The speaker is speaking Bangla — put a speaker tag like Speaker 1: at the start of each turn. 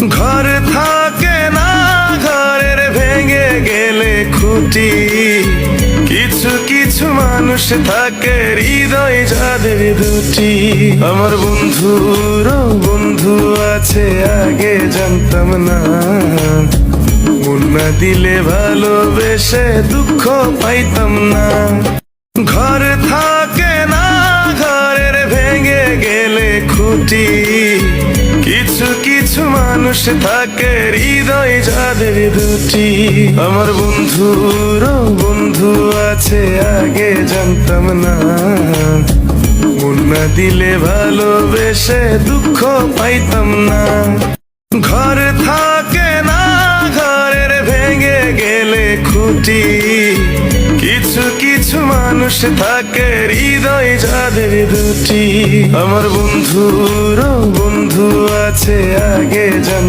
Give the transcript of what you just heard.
Speaker 1: ঘর থাকে না, ঘরের ভেঙে গেলে খুঁটি। কিছু কিছু মানুষ থাকে হৃদয় যাদের দুটি। আমার বন্ধুরও বন্ধু আছে, আগে জানতাম না। মন না দিলে ভালোবেসে দুঃখ পাইতাম না। ঘর থাকে না, ঘরের ভেঙে গেলে খুঁটি। কিছু কিছু মানুষ থাকে হৃদয় যাদের দুটি। আমার বন্ধুরও বন্ধু আছে, আগে জানতাম না। মন না দিলে ভালোবেসে দুঃখ পাইতাম না। ঘর থাকে না, ঘরের ভেঙে গেলে খুঁটি। কিছু কিছু মানুষ থাকে হৃদয় যাদের দুটি। আমার বন্ধুরও বন্ধু আছে, আগে জানতাম।